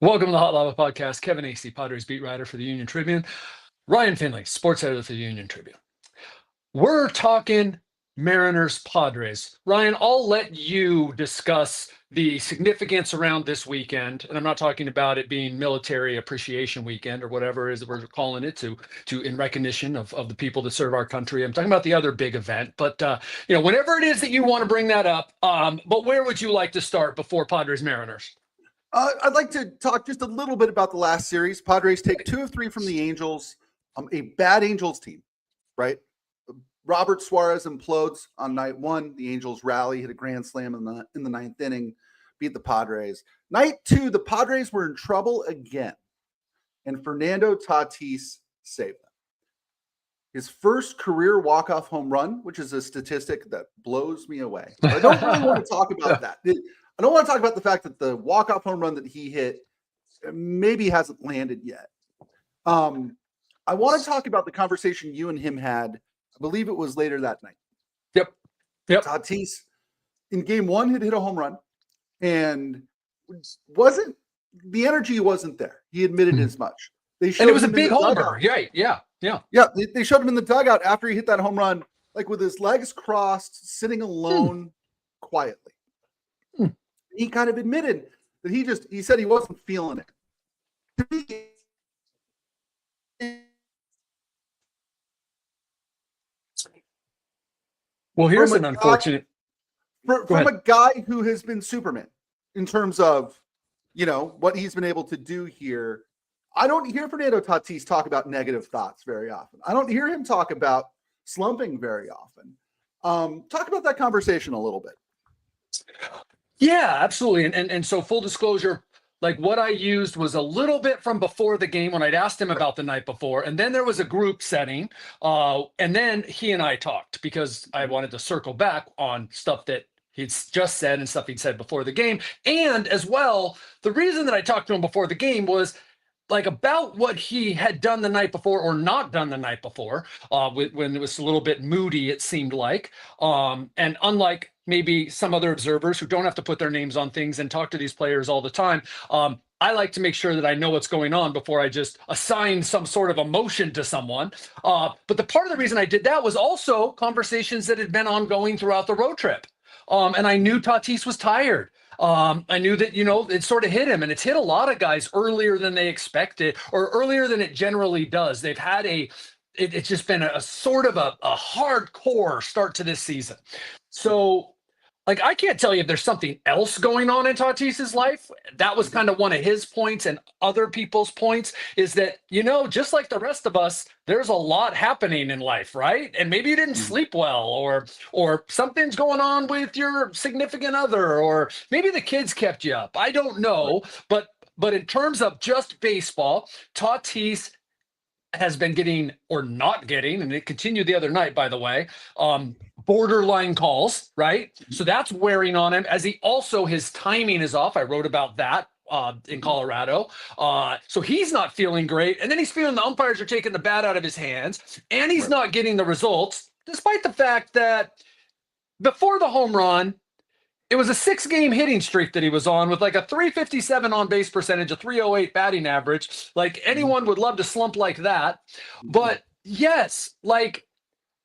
Welcome to the Hot Lava Podcast. Kevin Acee, Padres beat writer for the Union-Tribune. Ryan Finley, sports editor for the Union-Tribune. We're talking Mariners Padres. Ryan, I'll let you discuss the significance around this weekend, and I'm not talking about it being Military Appreciation Weekend or whatever it is that we're calling it to in recognition of the people that serve our country. I'm talking about the other big event, but whenever it is that you want to bring that up, but where would you like to start before Padres Mariners? I'd like to talk just a little bit about the last series. Padres take 2 of 3 from the Angels, a bad Angels team, right? Robert Suarez implodes on night 1. The Angels rally, hit a grand slam in the 9th inning, beat the Padres. Night 2, the Padres were in trouble again, and Fernando Tatis saved them. His first career walk-off home run, which is a statistic that blows me away. But I don't really want to talk about that. I don't want to talk about the fact that the walk-off home run that he hit maybe hasn't landed yet. I want to talk about the conversation you and him had. I believe it was later that night. Yep. Tatis, in game 1, had hit a home run, and the energy wasn't there. He admitted as much. And it was a big homer. Yeah. They showed him in the dugout after he hit that home run, like with his legs crossed, sitting alone quietly. He kind of admitted that he said he wasn't feeling it. Well, here's an unfortunate. From a guy who has been Superman in terms of, what he's been able to do here. I don't hear Fernando Tatis talk about negative thoughts very often. I don't hear him talk about slumping very often. Talk about that conversation a little bit. Yeah, absolutely. And so full disclosure, like what I used was a little bit from before the game when I'd asked him about the night before. And then there was a group setting. And then he and I talked because I wanted to circle back on stuff that he'd just said and stuff he'd said before the game. And as well, the reason that I talked to him before the game was like about what he had done the night before or not done the night before, when it was a little bit moody, it seemed like. And unlike maybe some other observers who don't have to put their names on things and talk to these players all the time, I like to make sure that I know what's going on before I just assign some sort of emotion to someone. But the part of the reason I did that was also conversations that had been ongoing throughout the road trip. And I knew Tatis was tired. I knew that, it sort of hit him, and it's hit a lot of guys earlier than they expected or earlier than it generally does. They've had it's just been a sort of a hardcore start to this season. So like, I can't tell you if there's something else going on in Tatis's life. That was kind of one of his points, and other people's points is that, just like the rest of us, there's a lot happening in life, right? And maybe you didn't sleep well, or something's going on with your significant other, or maybe the kids kept you up. I don't know. But in terms of just baseball, Tatis has been getting or not getting, and it continued the other night, by the way, borderline calls, right? So that's wearing on him, as his timing is off. I wrote about that in Colorado. So he's not feeling great. And then he's feeling the umpires are taking the bat out of his hands, and he's not getting the results, despite the fact that before the home run, it was a 6-game hitting streak that he was on with like a 357 on base percentage, a 308 batting average. Like anyone would love to slump like that. But yes, like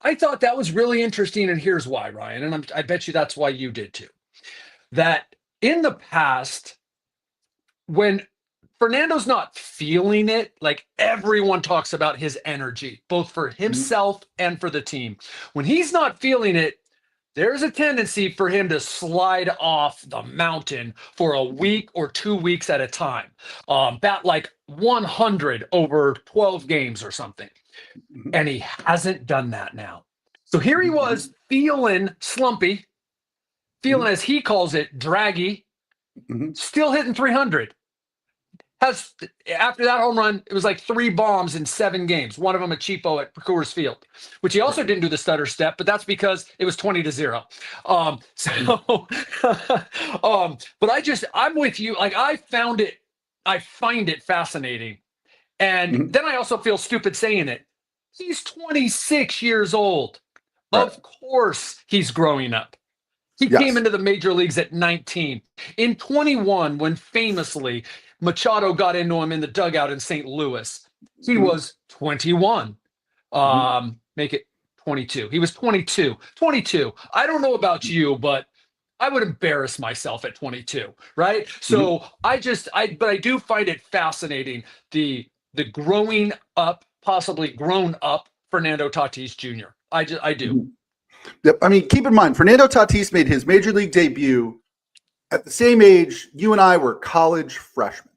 I thought that was really interesting. And here's why, Ryan. And I bet you that's why you did too. That in the past, when Fernando's not feeling it, like everyone talks about his energy, both for himself and for the team. When he's not feeling it, there's a tendency for him to slide off the mountain for a week or 2 weeks at a time. Bat like 100 over 12 games or something. And he hasn't done that now. So here he was feeling slumpy, feeling, as he calls it, draggy, still hitting 300. After that home run, it was like 3 bombs in 7 games. One of them a cheapo at Coors Field, which he also didn't do the stutter step, but that's because it was 20-0. But I'm with you. Like I find it fascinating. And then I also feel stupid saying it. He's 26 years old. Right. Of course he's growing up. He came into the major leagues at 19. In 21, when famously Machado got into him in the dugout in St. Louis. He Mhm. was 21. Make it 22. He was 22. 22. I don't know about you, but I would embarrass myself at 22, right? Mhm. So but I do find it fascinating the growing up, possibly grown up Fernando Tatis Jr. I do. Mhm. Yep. I mean, keep in mind, Fernando Tatis made his major league debut at the same age you and I were college freshmen,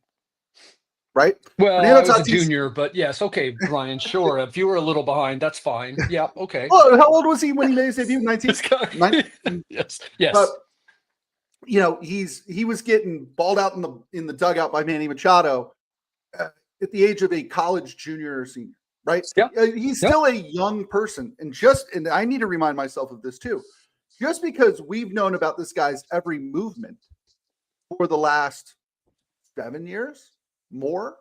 right? Well, Fernando I was a Tatis. junior, but yes, okay, Brian, sure. If you were a little behind, that's fine. Yeah, okay. Oh, how old was he when he made his debut? 19? This guy. Yes, But yes. he was getting balled out in the dugout by Manny Machado uh, at the age of a college junior or senior, right? Yeah, He's yeah, still a young person, and I need to remind myself of this too. Just because we've known about this guy's every movement for the last 7 years, more,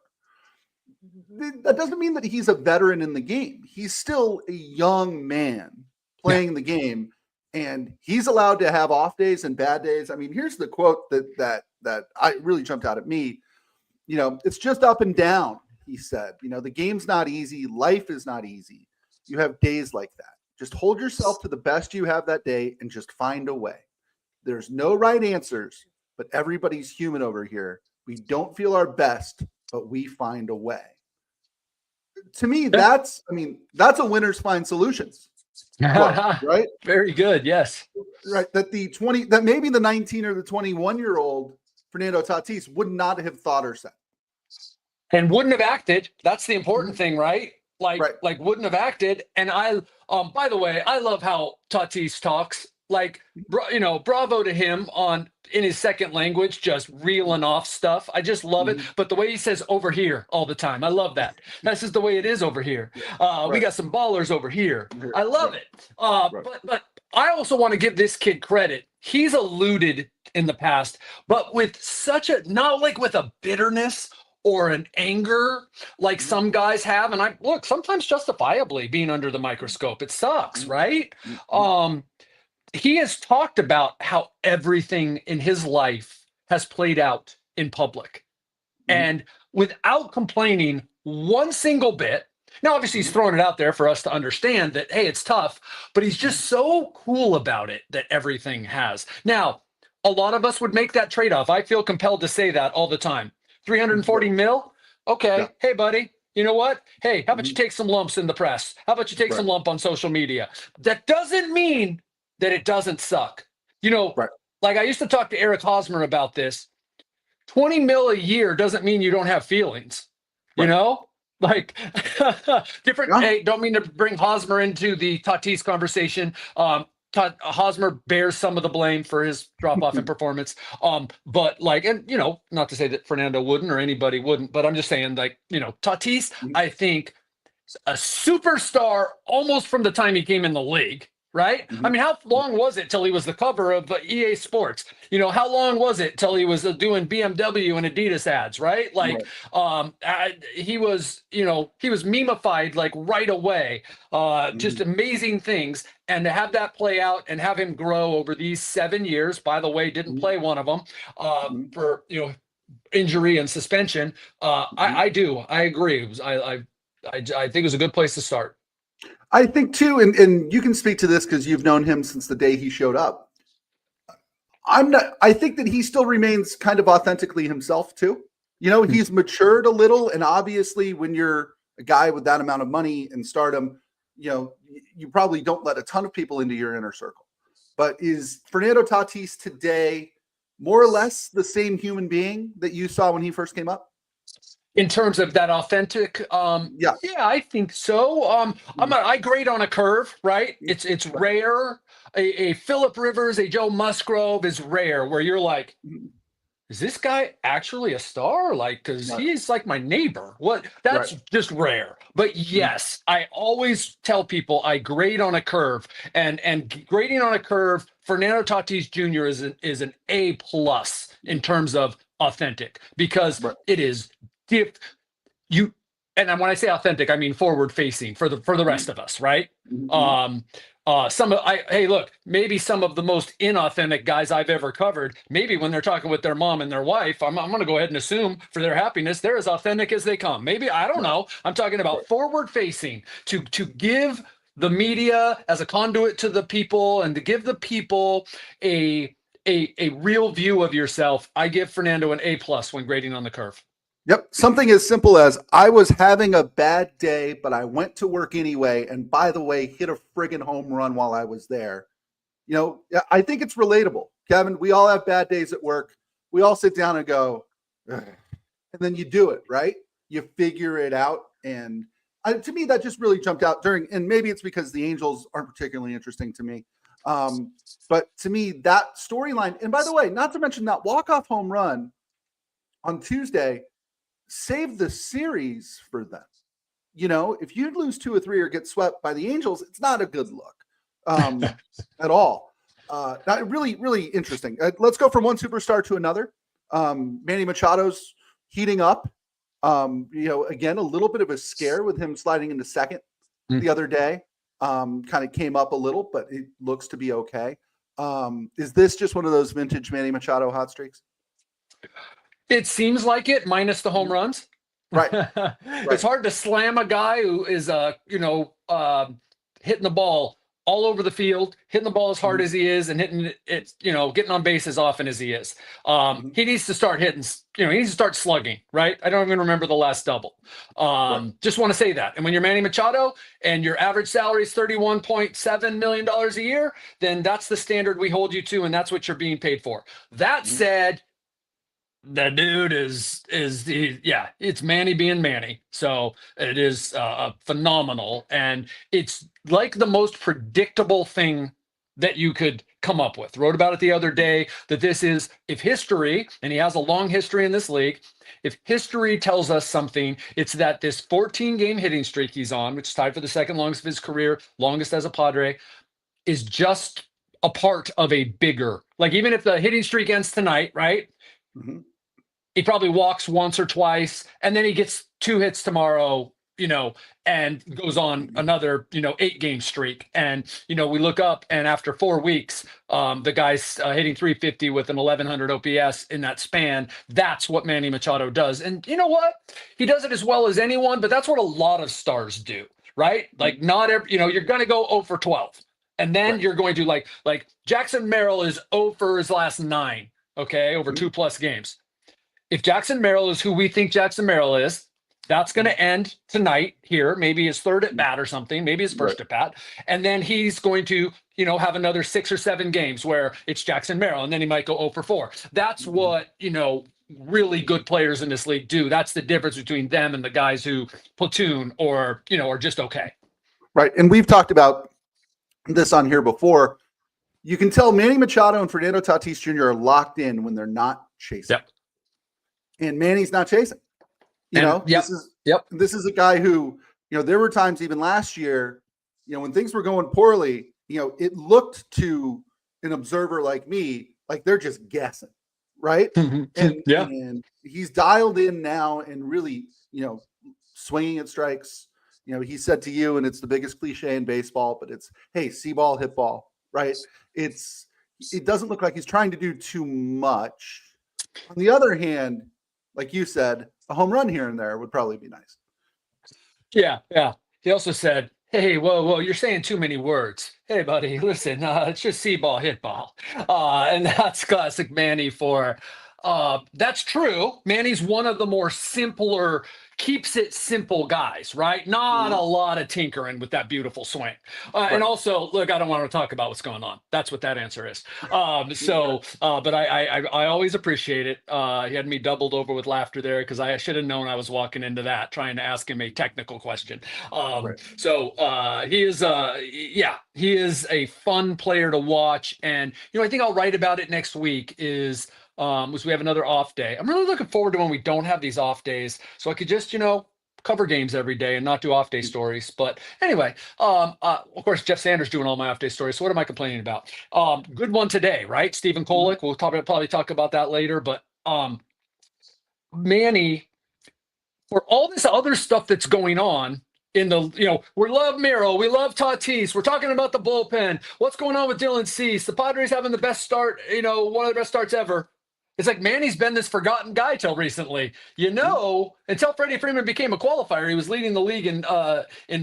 that doesn't mean that he's a veteran in the game. He's still a young man yeah. playing the game, and he's allowed to have off days and bad days. I mean, here's the quote that I really jumped out at me. It's just up and down, he said. The game's not easy. Life is not easy. You have days like that. Just hold yourself to the best you have that day and just find a way. There's no right answers, but everybody's human over here. We don't feel our best, but we find a way. To me, Yeah. that's a winners find solutions quote, right? Very good. Yes. Right. That maybe the 19 or the 21-year-old Fernando Tatis would not have thought or said. And wouldn't have acted. That's the important thing, right? Right. Like wouldn't have acted. And by the way, I love how Tatis talks. Like, bravo to him in his second language, just reeling off stuff. I just love it. Mhm. But the way he says over here all the time, I love that. That's just the way it is over here. We Right. got some ballers over here. I love Right. it. Right. But I also want to give this kid credit. He's alluded in the past, but with not like with a bitterness or an anger like Mhm. some guys have. And I look, sometimes justifiably being under the microscope, it sucks, right? Mhm. He has talked about how everything in his life has played out in public Mhm. and without complaining one single bit. Now, obviously, he's Mhm. throwing it out there for us to understand that, hey, it's tough, but he's just so cool about it that everything has. Now, a lot of us would make that trade off. I feel compelled to say that all the time. 340 mil? Yeah. Okay. Hey, buddy, you know what? Hey, how about you Mhm. take some lumps in the press? How about you take Right. some lump on social media? That doesn't mean that it doesn't suck. You know, Right. like I used to talk to Eric Hosmer about this. 20 mil a year doesn't mean you don't have feelings, you Right. know? Like different, Yeah. hey, don't mean to bring Hosmer into the Tatis conversation. Hosmer bears some of the blame for his drop off in performance. But like, and not to say that Fernando wouldn't or anybody wouldn't, but I'm just saying, like, Tatis, Mhm. I think a superstar almost from the time he came in the league, right? I Mhm. mean, how long was it till he was the cover of EA Sports? How long was it till he was doing BMW and Adidas ads, right? Like, Right. he was, he was memeified like right away. Just Mhm. amazing things. And to have that play out and have him grow over these 7 years, by the way, didn't Mhm. play one of them Mhm. for, injury and suspension. Mhm. I agree. I think it was a good place to start. I think too, and you can speak to this because you've known him since the day he showed up. I think that he still remains kind of authentically himself too. He's matured a little, and obviously when you're a guy with that amount of money and stardom, you probably don't let a ton of people into your inner circle. But is Fernando Tatis today more or less the same human being that you saw when he first came up? In terms of that authentic, Yeah. yeah, I think so. I grade on a curve, right? It's Right. rare. A Philip Rivers, a Joe Musgrove is rare, where you're like, Mhm. is this guy actually a star? Like, because Right. he's like my neighbor. What? Right. That's just rare. But Mhm. yes, I always tell people I grade on a curve, and grading on a curve, Fernando Tatis Jr. is an A plus in terms of authentic because Right. it is diff, you. And when I say authentic, I mean forward facing for the rest Mhm. of us, right? Mhm. Um, Hey, look, maybe some of the most inauthentic guys I've ever covered, maybe when they're talking with their mom and their wife, I'm going to go ahead and assume for their happiness, they're as authentic as they come. Maybe, I don't Right. know. I'm talking Right. about forward facing to give the media as a conduit to the people and to give the people a, a real view of yourself. I give Fernando an A+ when grading on the curve. Yep. Something as simple as I was having a bad day, but I went to work anyway. And by the way, hit a friggin' home run while I was there. Yeah, I think it's relatable. Kevin, we all have bad days at work. We all sit down and go, "Ugh," and then you do it, right? You figure it out. And to me, that just really jumped out during, and maybe it's because the Angels aren't particularly interesting to me. But to me, that storyline, and by the way, not to mention that walk-off home run on Tuesday saved the series for them. If you lose 2 or 3 or get swept by the Angels, it's not a good look at all. Really, really interesting. Let's go from one superstar to another. Manny Machado's heating up. Again, a little bit of a scare with him sliding into second the other day. Kind of came up a little, but it looks to be okay. Is this just one of those vintage Manny Machado hot streaks? It seems like it, minus the home runs. Right. It's hard to slam a guy who is, hitting the ball all over the field, hitting the ball as hard as he is, and hitting it, getting on base as often as he is. He needs to start hitting. He needs to start slugging. Right. I don't even remember the last double. Just want to say that. And when you're Manny Machado and your average salary is $31.7 million a year, then that's the standard we hold you to, and that's what you're being paid for. That said, the dude it's Manny being Manny. So it is phenomenal. And it's like the most predictable thing that you could come up with. Wrote about it the other day that this is, if history, and he has a long history in this league, if history tells us something, it's that this 14-game hitting streak he's on, which is tied for the second longest of his career, longest as a Padre, is just a part of a bigger, like, even if the hitting streak ends tonight, right? He probably walks once or twice, and then he gets 2 hits tomorrow, and goes on another, 8-game streak. And, we look up, and after 4 weeks, the guy's hitting 350 with an 1100 OPS in that span. That's what Manny Machado does. And you know what? He does it as well as anyone, but that's what a lot of stars do, right? Like, not every, you're going to go 0 for 12. And then you're going to like Jackson Merrill is 0 for his last 9, okay, over 2+ games. If Jackson Merrill is who we think Jackson Merrill is, that's going to end tonight here, maybe his third at bat or something, maybe his first at bat. And then he's going to, have another 6 or 7 games where it's Jackson Merrill, and then he might go 0 for 4. That's what, really good players in this league do. That's the difference between them and the guys who platoon or, are just okay. Right. And we've talked about this on here before. You can tell Manny Machado and Fernando Tatis Jr. are locked in when they're not chasing. Yep. And Manny's not chasing. This is a guy who, there were times even last year, when things were going poorly, it looked to an observer like me like they're just guessing, right? And he's dialed in now and really, swinging at strikes. He said to you, and it's the biggest cliche in baseball, but it's, hey, see ball, hit ball, right? It doesn't look like he's trying to do too much. On the other hand, like you said, a home run here and there would probably be nice. Yeah. He also said, hey, whoa, you're saying too many words. Hey, buddy, listen, it's just see ball, hit ball. And that's classic Manny for, that's true. Manny's one of the more simpler, keeps it simple guys, right? Not a lot of tinkering with that beautiful swing. And also, look, I don't want to talk about what's going on. That's what that answer is. But I always appreciate it. He had me doubled over with laughter there because I should have known I was walking into that, trying to ask him a technical question. So he is, he is a fun player to watch. And, I think I'll write about it next week is we have another off day. I'm really looking forward to when we don't have these off days, so I could just, cover games every day and not do off day stories. But anyway, of course, Jeff Sanders doing all my off day stories. So what am I complaining about? Good one today, right? Stephen Kolek. We'll probably talk about that later. But Manny, for all this other stuff that's going on, in the, we love Miro, we love Tatis, we're talking about the bullpen. What's going on with Dylan Cease? The Padres having the best start, one of the best starts ever. It's like Manny's been this forgotten guy till recently. Until Freddie Freeman became a qualifier, he was leading the league in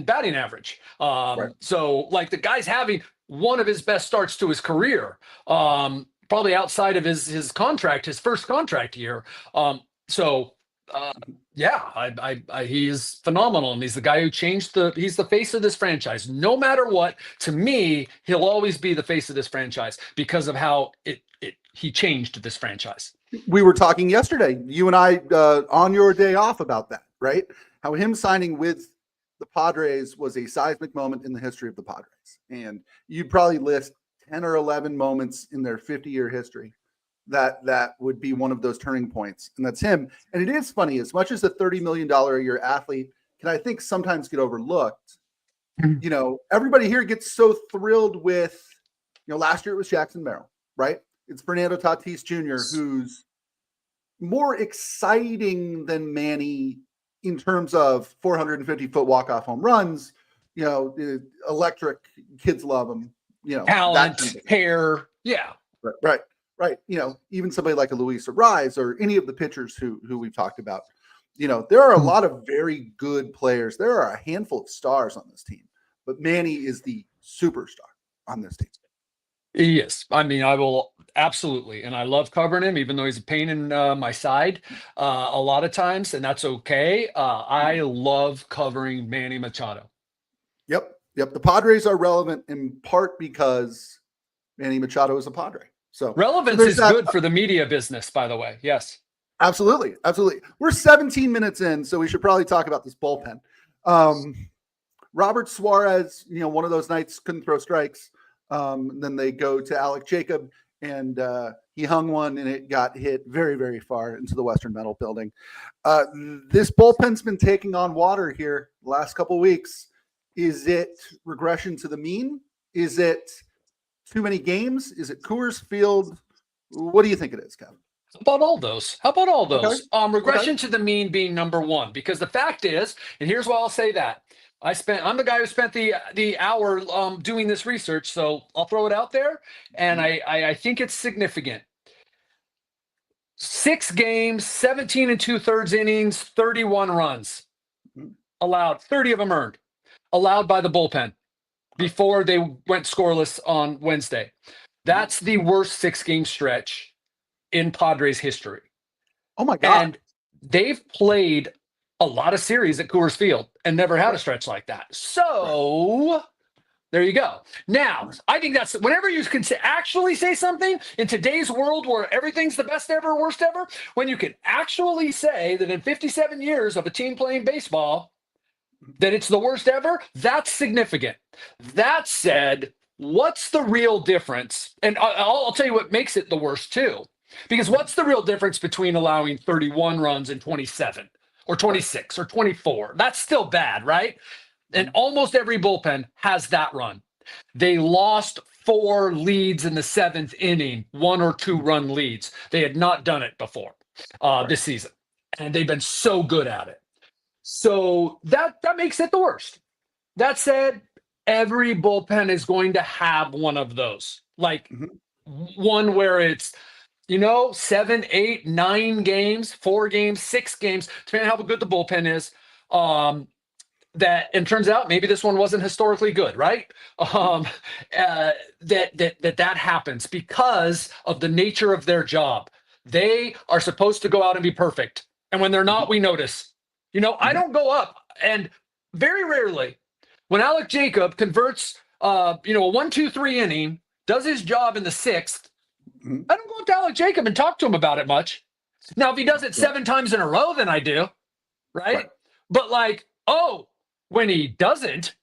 batting average. Right. So like the guy's having one of his best starts to his career, probably outside of his contract, his first contract year. He is phenomenal, and he's the guy who he's the face of this franchise. No matter what, to me, he'll always be the face of this franchise because of how he changed this franchise. We were talking yesterday, you and I, on your day off about that, right? How him signing with the Padres was a seismic moment in the history of the Padres. And you'd probably list 10 or 11 moments in their 50-year history that would be one of those turning points. And that's him. And it is funny, as much as a $30 million a year athlete can, I think, sometimes get overlooked. Everybody here gets so thrilled with, last year it was Jackson Merrill, right? It's Fernando Tatis Jr., who's more exciting than Manny in terms of 450-foot walk-off home runs. Electric, kids love him. Talent, hair, yeah. Right. Even somebody like a Luis Ariz or any of the pitchers who we've talked about. There are a lot of very good players. There are a handful of stars on this team, but Manny is the superstar on this team. Yes. I mean, I will absolutely. And I love covering him, even though he's a pain in my side a lot of times, and that's okay. I love covering Manny Machado. Yep. The Padres are relevant in part because Manny Machado is a Padre. So relevance is good for the media business, by the way. Yes. Absolutely. We're 17 minutes in, so we should probably talk about this bullpen. Robert Suarez, one of those nights couldn't throw strikes. Then they go to Alec Jacob, and he hung one, and it got hit very, very far into the Western Metal Building. This bullpen's been taking on water here the last couple of weeks. Is it regression to the mean? Is it too many games? Is it Coors Field? What do you think it is, Kevin? How about all those? Okay. Regression Okay. to the mean being number one, because the fact is, and here's why I'll say that. I'm the guy who spent the hour doing this research, so I'll throw it out there, and I think it's significant. 6 games, 17 2/3 innings, 31 runs allowed, 30 of them earned, allowed by the bullpen before they went scoreless on Wednesday. That's the worst 6-game stretch in Padres history. Oh my God. And they've played a lot of series at Coors Field and never had a stretch like that. So there you go. Now, I think that's whenever you can actually say something in today's world where everything's the best ever, worst ever, when you can actually say that in 57 years of a team playing baseball, that it's the worst ever, that's significant. That said, what's the real difference? And I'll tell you what makes it the worst too. Because what's the real difference between allowing 31 runs and 27 or 26 or 24? That's still bad, right? And almost every bullpen has that run. They lost 4 leads in the 7th inning, 1 or 2 run leads. They had not done it before this season. And they've been so good at it. So that makes it the worst. That said, every bullpen is going to have one of those. Like one where it's, 7, 8, 9 games, 4 games, 6 games, depending on how good the bullpen is. And turns out maybe this one wasn't historically good, right? That happens because of the nature of their job. They are supposed to go out and be perfect. And when they're not, we notice. I don't go up, and very rarely when Alec Jacob converts, a 1-2-3 inning, does his job in the 6th, I don't go up to Alec Jacob and talk to him about it much. Now, if he does it 7 times in a row, then I do, right? But when he doesn't,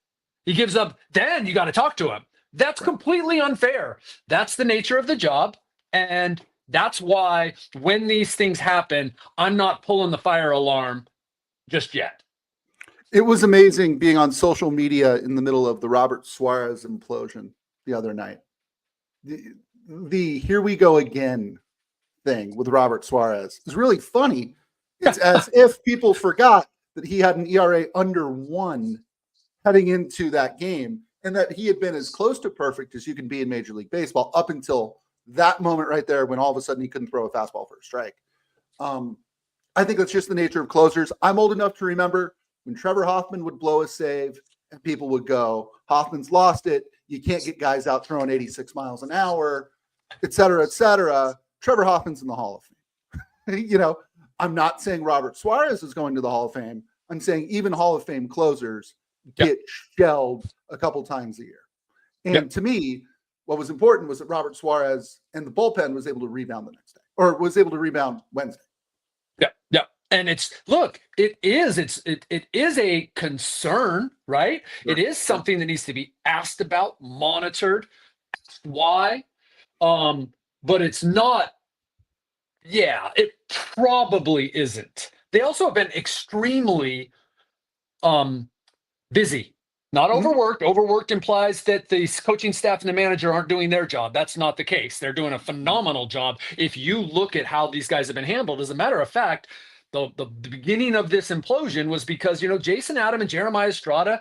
he gives up, then you got to talk to him. That's completely unfair. That's the nature of the job, and that's why when these things happen, I'm not pulling the fire alarm just yet. It was amazing being on social media in the middle of the Robert Suarez implosion the other night. The here we go again thing with Robert Suarez is really funny. It's as if people forgot that he had an ERA under 1 heading into that game, and that he had been as close to perfect as you can be in Major League Baseball up until that moment right there when all of a sudden he couldn't throw a fastball for a strike. I think that's just the nature of closers. I'm old enough to remember when Trevor Hoffman would blow a save and people would go, Hoffman's lost it. You can't get guys out throwing 86 miles an hour, et cetera, et cetera. Trevor Hoffman's in the Hall of Fame. You know, I'm not saying Robert Suarez is going to the Hall of Fame. I'm saying even Hall of Fame closers get shelled a couple times a year. And to me, what was important was that Robert Suarez and the bullpen was able to rebound the next day, or was able to rebound Wednesday. Yeah. And it is a concern, right? Sure. It is something that needs to be asked about, monitored. Why? But it's not. Yeah, it probably isn't. They also have been extremely busy. Not overworked. Overworked implies that the coaching staff and the manager aren't doing their job. That's not the case. They're doing a phenomenal job. If you look at how these guys have been handled, as a matter of fact, the beginning of this implosion was because, you know, Jason Adam and Jeremiah Estrada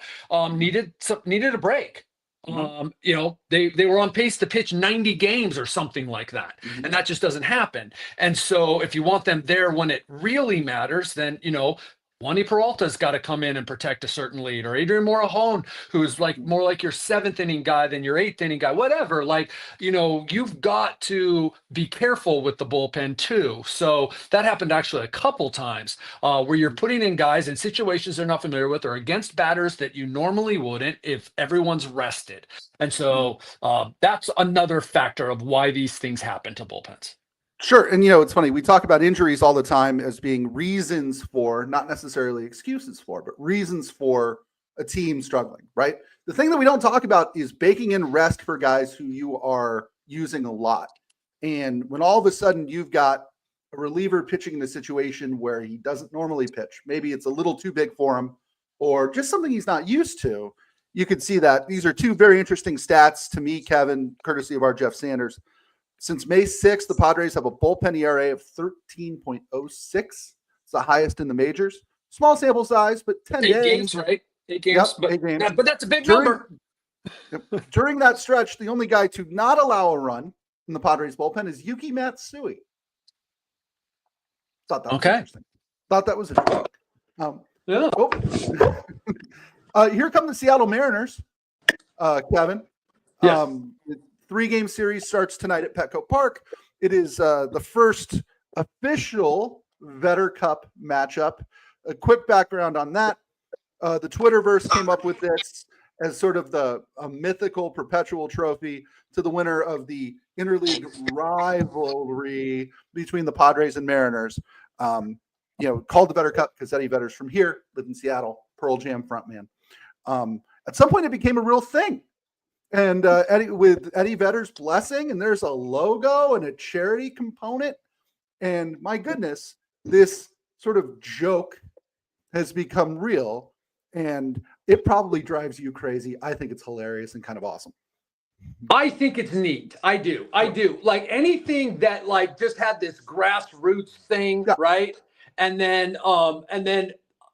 needed a break. You know, they were on pace to pitch 90 games or something like that. And that just doesn't happen. And so if you want them there when it really matters, then, you know, Wandy Peralta's got to come in and protect a certain lead, or Adrian Morejon, who's like more like your 7th inning guy than your 8th inning guy, whatever. Like, you know, you've got to be careful with the bullpen too. So that happened actually a couple times where you're putting in guys in situations they're not familiar with, or against batters that you normally wouldn't if everyone's rested. And so that's another factor of why these things happen to bullpens. Sure. And, you know, it's funny. We talk about injuries all the time as being reasons for, not necessarily excuses for, but reasons for a team struggling, right? The thing that we don't talk about is baking in rest for guys who you are using a lot. And when all of a sudden you've got a reliever pitching in a situation where he doesn't normally pitch, maybe it's a little too big for him, or just something he's not used to, you could see that. These are two very interesting stats to me, Kevin, courtesy of our Jeff Sanders. Since May 6th, the Padres have a bullpen ERA of 13.06. It's the highest in the majors. Small sample size, but 10 days. 8 games, right? 8 games. Yep, 8 games. Yeah, but that's a big number. During that stretch, the only guy to not allow a run in the Padres bullpen is Yuki Matsui. Thought that was interesting. Thought that was interesting. Here come the Seattle Mariners, Kevin. Yes. 3-game series starts tonight at Petco Park. It is the first official Vetter Cup matchup. A quick background on that. The Twitterverse came up with this as sort of a mythical perpetual trophy to the winner of the interleague rivalry between the Padres and Mariners. You know, called the Vetter Cup because Eddie Vedder's from here, lived in Seattle, Pearl Jam frontman. At some point, it became a real thing. And with Eddie Vedder's blessing, and there's a logo and a charity component. And my goodness, this sort of joke has become real, and it probably drives you crazy. I think it's hilarious and kind of awesome. I think it's neat. I do. Like anything that like just had this grassroots thing, right? And then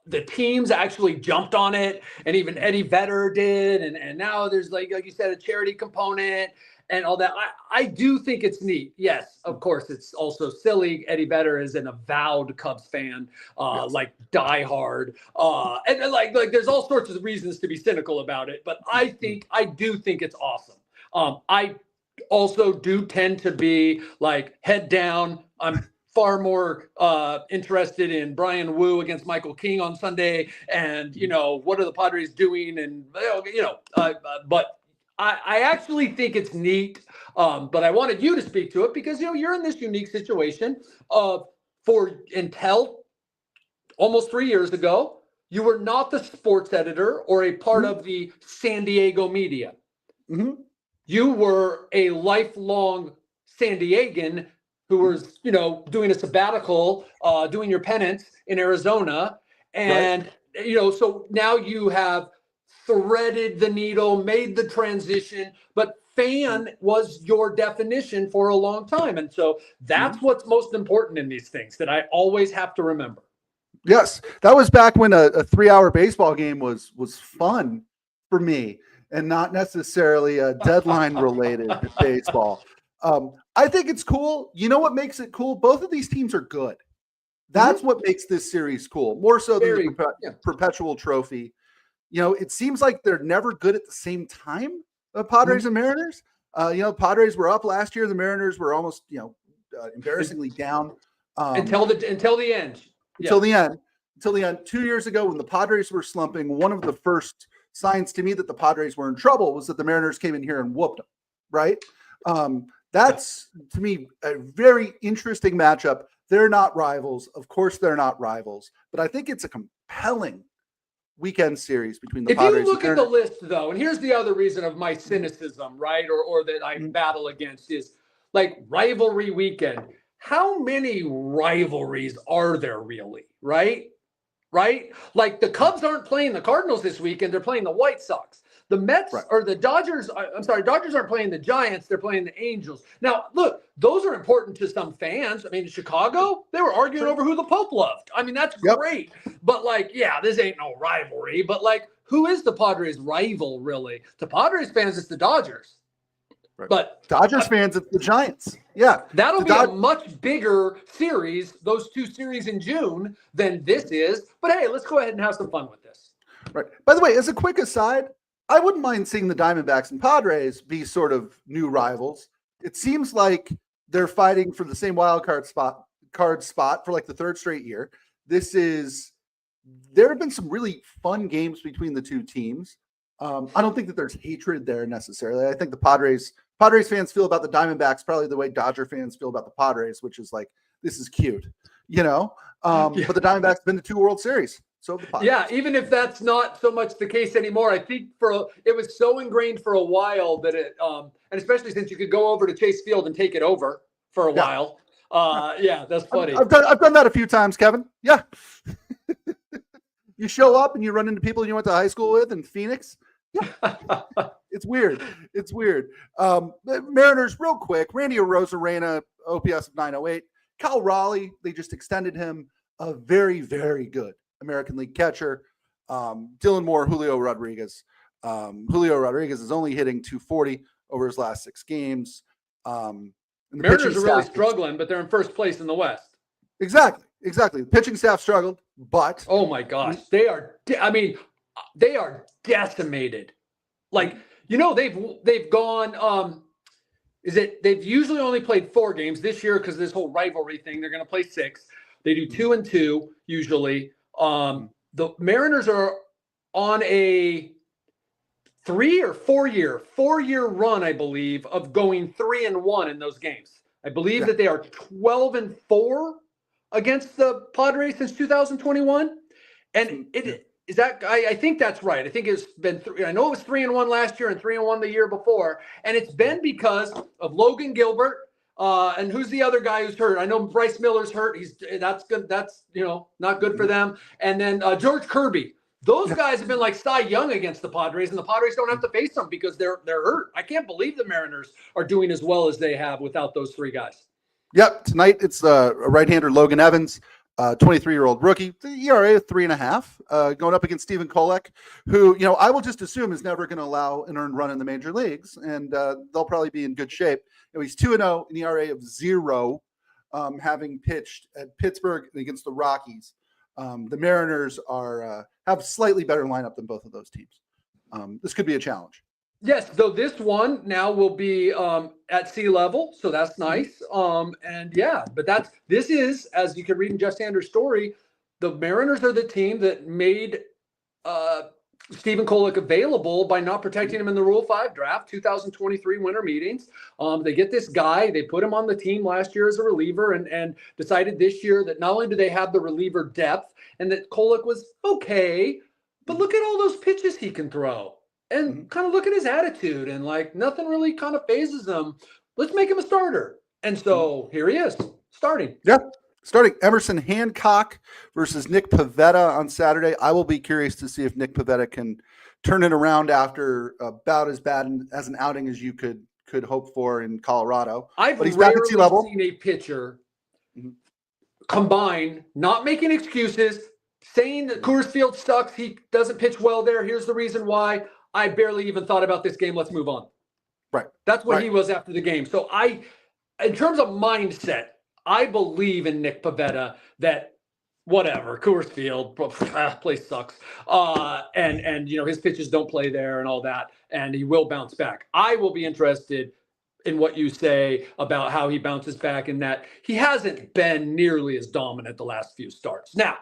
the teams actually jumped on it, and even Eddie Vedder did. And now there's like you said, a charity component and all that. I do think it's neat. Yes, of course, it's also silly. Eddie Vedder is an avowed Cubs fan, like diehard. And like there's all sorts of reasons to be cynical about it, but I do think it's awesome. I also do tend to be like head down. I'm far more interested in Brian Wu against Michael King on Sunday, and you know, what are the Padres doing? And but I actually think it's neat. But I wanted you to speak to it because you know you're in this unique situation. Until almost 3 years ago, you were not the sports editor or a part of the San Diego media. You were a lifelong San Diegan who was, you know, doing a sabbatical, doing your penance in Arizona. And, you know, so now you have threaded the needle, made the transition, but fan was your definition for a long time. And so that's what's most important in these things that I always have to remember. Yes. That was back when a 3-hour baseball game was fun for me and not necessarily a deadline related baseball. I think it's cool. You know what makes it cool? Both of these teams are good. That's what makes this series cool, more so than the perpetual trophy. You know, it seems like they're never good at the same time, Padres and Mariners. You know, Padres were up last year. The Mariners were almost, embarrassingly down. Until the end. Until the end. 2 years ago, when the Padres were slumping, one of the first signs to me that the Padres were in trouble was that the Mariners came in here and whooped them, right? That's, to me, a very interesting matchup. They're not rivals. Of course, they're not rivals. But I think it's a compelling weekend series between the Padres. If you look at the list, though, and here's the other reason of my cynicism, right, or that I battle against is, like, rivalry weekend. How many rivalries are there really, right? Like, the Cubs aren't playing the Cardinals this weekend. They're playing the White Sox. The Mets or the Dodgers, Dodgers aren't playing the Giants. They're playing the Angels. Now, look, those are important to some fans. I mean, in Chicago, they were arguing over who the Pope loved. I mean, that's great. But, like, yeah, this ain't no rivalry. But, like, who is the Padres' rival, really? To Padres fans, it's the Dodgers. Right. But Dodgers fans, it's the Giants. Yeah. That'll be a much bigger series, those two series in June, than this is. But, hey, let's go ahead and have some fun with this. Right. By the way, as a quick aside, I wouldn't mind seeing the Diamondbacks and Padres be sort of new rivals. It seems like they're fighting for the same wild card spot for like the third straight year. There have been some really fun games between the two teams. I don't think that there's hatred there necessarily. I think the Padres fans feel about the Diamondbacks probably the way Dodger fans feel about the Padres, which is like, this is cute, But the Diamondbacks have been to 2 World Series. So the Padres. Yeah, even if that's not so much the case anymore, I think it was so ingrained for a while that it, and especially since you could go over to Chase Field and take it over for a while. That's funny. I've done that a few times, Kevin. Yeah. You show up and you run into people you went to high school with in Phoenix. Yeah. It's weird. The Mariners, real quick. Randy Arozarena, OPS of 908. Kyle Raleigh, they just extended him, a very, very good American League catcher. Dylan Moore, Julio Rodriguez. Julio Rodriguez is only hitting 240 over his last 6 games. Mariners are really struggling, but they're in first place in the West. Exactly. The pitching staff struggled, but oh my gosh, they are decimated. Like, they've gone. They've usually only played 4 games this year because of this whole rivalry thing. They're going to play 6. They do 2-2 usually. The Mariners are on a 3 or 4 year run, I believe, of going 3-1 in those games. I believe that they are 12-4 against the Padres since 2021. And I think that's right. I think it's been I know it was 3-1 last year and 3-1 the year before. And it's been because of Logan Gilbert. And who's the other guy who's hurt? I know Bryce Miller's hurt. That's good. That's, not good for them. And then George Kirby. Those guys have been like Cy Young against the Padres, and the Padres don't have to face them because they're hurt. I can't believe the Mariners are doing as well as they have without those 3 guys. Yep. Tonight it's right-hander Logan Evans, 23-year-old rookie, the ERA of 3.5, going up against Stephen Kolek, who, I will just assume is never going to allow an earned run in the major leagues, and they'll probably be in good shape. He's 2-0, an ERA of 0, having pitched at Pittsburgh against the Rockies. The Mariners have slightly better lineup than both of those teams. This could be a challenge. Yes, though this one now will be at sea level, so that's nice. But this is, as you can read in Jeff Sanders' story, the Mariners are the team that made Stephen Kolek available by not protecting him in the Rule 5 draft, 2023 winter meetings. They get this guy, they put him on the team last year as a reliever and decided this year that not only do they have the reliever depth and that Kolek was okay, but look at all those pitches he can throw. And kind of look at his attitude and like nothing really kind of phases him. Let's make him a starter. And so here he is starting. Yeah. Starting Emerson Hancock versus Nick Pivetta on Saturday. I will be curious to see if Nick Pivetta can turn it around after about as bad as an outing as you could hope for in Colorado. I've rarely seen a pitcher combine, not making excuses, saying that Coors Field sucks, he doesn't pitch well there, here's the reason why. I barely even thought about this game. Let's move on. Right. That's what Right. he was after the game. So in terms of mindset, I believe in Nick Pivetta that whatever, Coors Field, place sucks. And his pitches don't play there and all that, and he will bounce back. I will be interested in what you say about how he bounces back, in that he hasn't been nearly as dominant the last few starts. Now,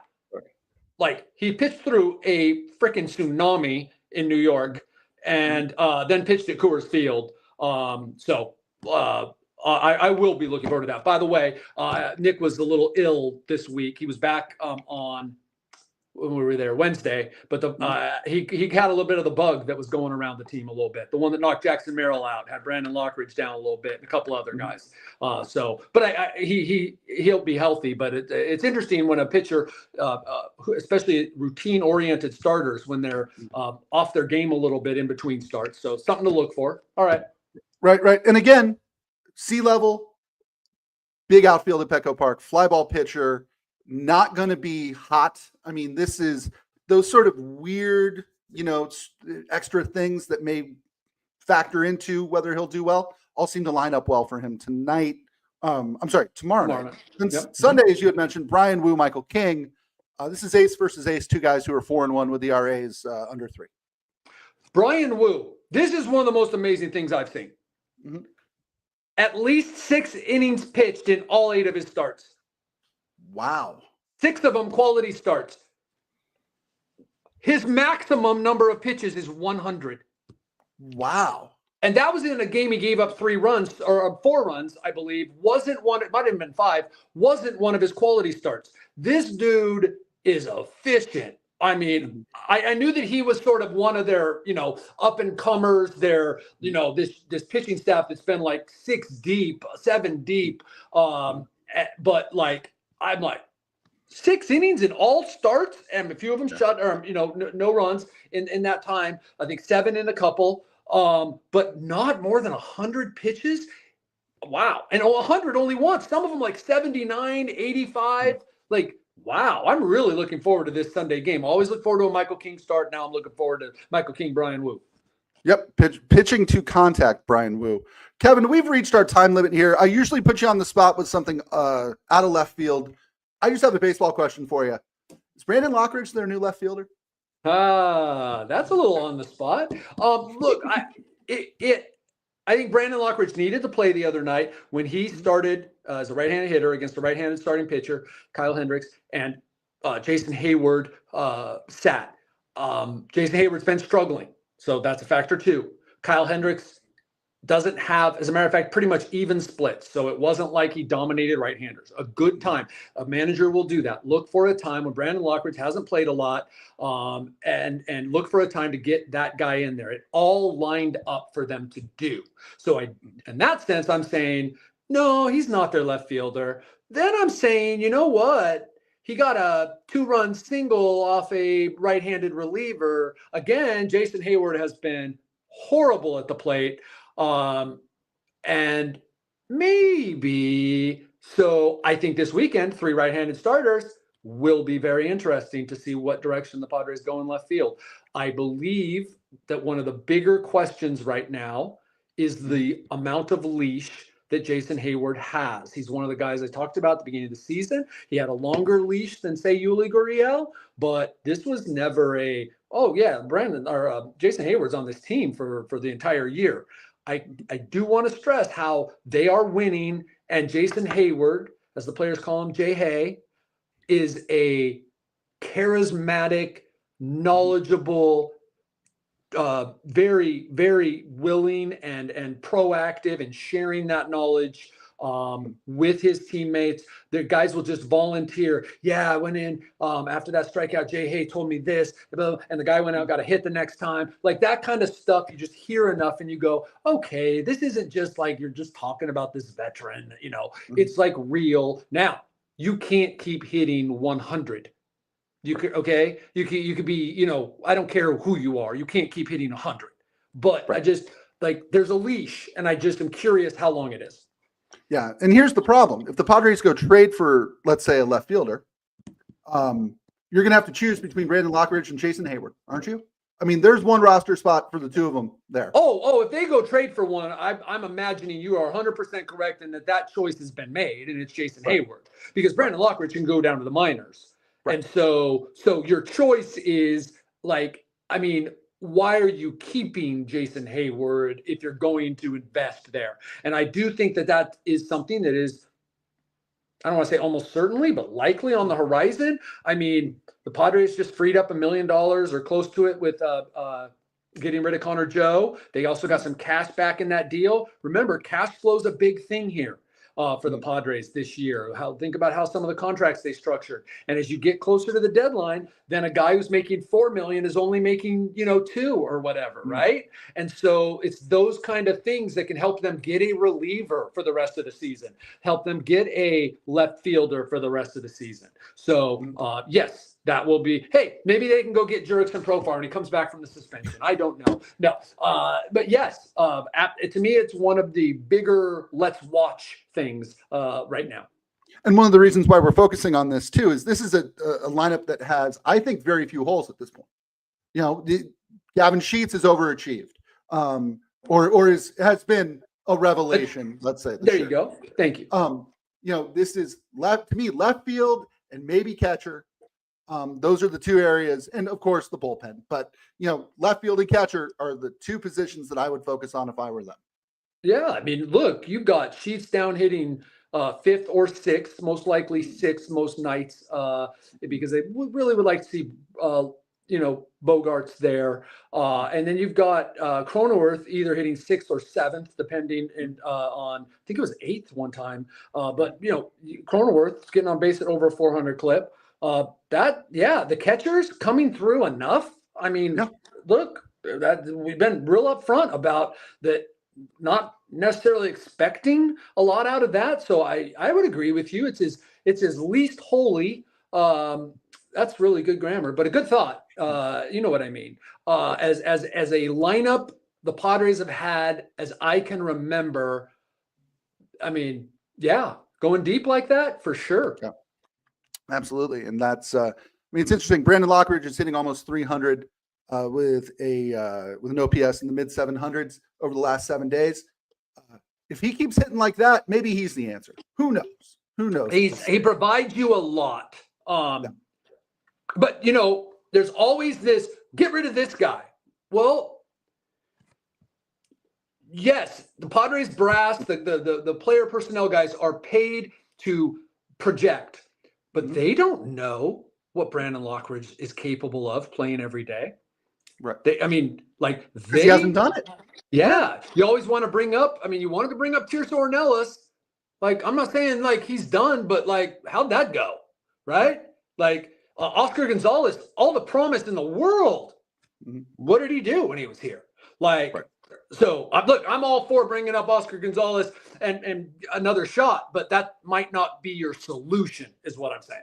like, he pitched through a freaking tsunami in New York and then pitched at Coors Field. I will be looking forward to that. By the way, Nick was a little ill this week. He was back on when we were there Wednesday, but he had a little bit of the bug that was going around the team a little bit. The one that knocked Jackson Merrill out, had Brandon Lockridge down a little bit, and a couple other guys. He'll be healthy. But it's interesting when a pitcher, especially routine-oriented starters, when they're off their game a little bit in between starts. So something to look for. All right. Right. And again, sea level, big outfield at Petco Park, fly ball pitcher, not going to be hot. I mean, this is those sort of weird, extra things that may factor into whether he'll do well, all seem to line up well for him tonight. Tomorrow night. Yep. Sunday, as you had mentioned, Brian Wu, Michael King. This is ace versus ace, two guys who are 4-1 with ERAs under 3. Brian Wu. This is one of the most amazing things I've seen. Mm-hmm. At least 6 innings pitched in all 8 of his starts. Wow. 6 of them quality starts. His maximum number of pitches is 100. Wow. And that was in a game he gave up 3 runs, or 4 runs, I believe. Wasn't one, it might have been 5, wasn't one of his quality starts. This dude is efficient. I mean, I knew that he was sort of one of their, up and comers, their, this pitching staff that's been like 6 deep, 7 deep. But like, I'm like, 6 innings in all starts, and a few of them shut, or no runs in that time. I think 7 in a couple, but not more than 100 pitches. Wow. And 100 only once. Some of them like 79, 85. Like, wow. I'm really looking forward to this Sunday game. Always look forward to a Michael King start. Now I'm looking forward to Michael King, Brian Wu. Yep. Pitching to contact, Brian Wu. Kevin, we've reached our time limit here. I usually put you on the spot with something out of left field. I just have a baseball question for you. Is Brandon Lockridge their new left fielder? That's a little on the spot. Look, I think Brandon Lockridge needed to play the other night when he started as a right-handed hitter against a right-handed starting pitcher, Kyle Hendricks, and Jason Hayward sat. Jason Hayward's been struggling, so that's a factor too. Kyle Hendricks doesn't have, as a matter of fact, pretty much even splits. So it wasn't like he dominated right-handers. A good time. A manager will do that. Look for a time when Brandon Lockridge hasn't played a lot, and look for a time to get that guy in there. It all lined up for them to do. So in that sense, I'm saying, no, he's not their left fielder. Then I'm saying, you know what? He got a 2-run single off a right-handed reliever. Again, Jason Hayward has been horrible at the plate. And maybe, so I think this weekend, 3 right-handed starters will be very interesting to see what direction the Padres go in left field. I believe that one of the bigger questions right now is the amount of leash that Jason Hayward has. He's one of the guys I talked about at the beginning of the season. He had a longer leash than, say, Yuli Gurriel, but this was never Jason Hayward's on this team for the entire year. I do want to stress how they are winning, and Jason Hayward, as the players call him, Jay, is a charismatic, knowledgeable, very, very willing and proactive in sharing that knowledge with his teammates. The guys will just volunteer. Yeah, I went in after that strikeout. Jay Hay told me this, and the guy went out, got a hit the next time. Like that kind of stuff, you just hear enough and you go, okay, this isn't just like you're just talking about this veteran, It's like real. Now, you can't keep hitting 100. You could be, I don't care who you are. You can't keep hitting 100. But right. I just, there's a leash, and I just am curious how long it is. Yeah, and here's the problem. If the Padres go trade for, let's say, a left fielder, you're going to have to choose between Brandon Lockridge and Jason Hayward, aren't you? I mean, there's one roster spot for the two of them there. Oh, if they go trade for one, I'm imagining you are 100% correct in that choice has been made, and it's Jason Hayward, because Brandon Lockridge can go down to the minors. And so your choice is like, I mean, why are you keeping Jason Hayward if you're going to invest there? And I do think that is something that is, I don't want to say almost certainly, but likely on the horizon. I mean, the Padres just freed up $1 million or close to it with getting rid of Connor Joe. They also got some cash back in that deal. Remember, cash flow is a big thing here for the Padres this year. Think about how some of the contracts they structured. And as you get closer to the deadline, then a guy who's making $4 million is only making, $2 million or whatever, right? And so it's those kind of things that can help them get a reliever for the rest of the season, help them get a left fielder for the rest of the season. So yes, that will be, hey, maybe they can go get Jurickson Profar and he comes back from the suspension. I don't know. No. But yes, to me, it's one of the bigger let's watch things right now. And one of the reasons why we're focusing on this too is this is a lineup that has, I think, very few holes at this point. Gavin Sheets is overachieved, or has been a revelation. Let's say. There you go. Thank you. This is left field and maybe catcher. Those are the two areas, and of course the bullpen. But left field and catcher are the two positions that I would focus on if I were them. Yeah, I mean, look, you've got Sheets down hitting fifth or sixth, most likely sixth most nights, because they really would like to see Bogarts there, and then you've got Cronenworth either hitting sixth or seventh, depending on, I think it was eighth one time, but Cronenworth's getting on base at over a 400 clip. The catchers coming through enough. I mean, look, that we've been real upfront about that, not necessarily expecting a lot out of that. So I would agree with you. It's his least holy. That's really good grammar, but a good thought. You know what I mean? As a lineup, the Padres have had, as I can remember. I mean, going deep like that for sure. Yeah. Absolutely. And that's, it's interesting. Brandon Lockridge is hitting almost 300 with an OPS in the mid 700s over the last 7 days. If he keeps hitting like that, maybe he's the answer. Who knows? He provides you a lot. But there's always this, get rid of this guy. Well, yes, the Padres brass, the player personnel guys are paid to project. But they don't know what Brandon Lockridge is capable of playing every day. Right. He hasn't done it. Yeah. You always want to bring up, you wanted to bring up Tirso Ornelas. Like, I'm not saying he's done, but how'd that go? Right? Oscar Gonzalez, all the promise in the world. What did he do when he was here? So look, I'm all for bringing up Oscar Gonzalez and another shot, but that might not be your solution, is what I'm saying.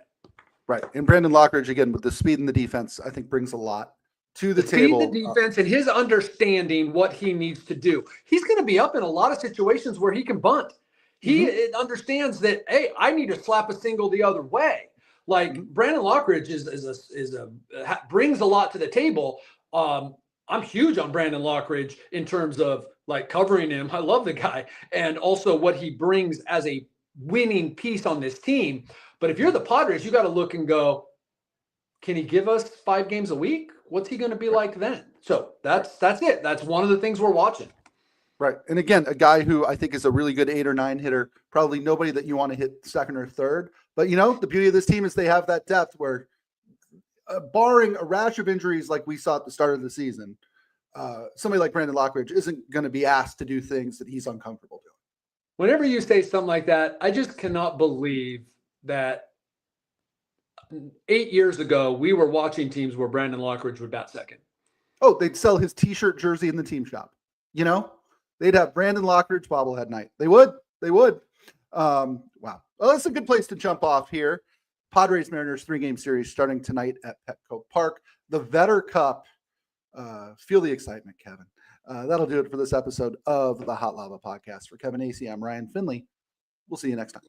Right. And Brandon Lockridge, again, with the speed in the defense, I think brings a lot to the table. Speed, the defense, and his understanding what he needs to do. He's going to be up in a lot of situations where he can bunt. He understands that, hey, I need to slap a single the other way. Brandon Lockridge brings a lot to the table. I'm huge on Brandon Lockridge in terms of covering him. I love the guy, and also what he brings as a winning piece on this team. But if you're the Padres, you got to look and go, can he give us 5 games a week? What's he going to be like then? So that's it. That's one of the things we're watching. Right. And again, a guy who I think is a really good 8 or 9 hitter, probably nobody that you want to hit second or third. But the beauty of this team is they have that depth where, barring a rash of injuries like we saw at the start of the season, somebody like Brandon Lockridge isn't going to be asked to do things that he's uncomfortable doing. Whenever you say something like that, I just cannot believe that 8 years ago we were watching teams where Brandon Lockridge would bat second. Oh, they'd sell his T-shirt jersey in the team shop. They'd have Brandon Lockridge bobblehead night. They would. Wow. Well, that's a good place to jump off here. Padres Mariners 3-game series starting tonight at Petco Park. The Vetter Cup. Feel the excitement, Kevin. That'll do it for this episode of the Hot Lava Podcast. For Kevin Acee, I'm Ryan Finley. We'll see you next time.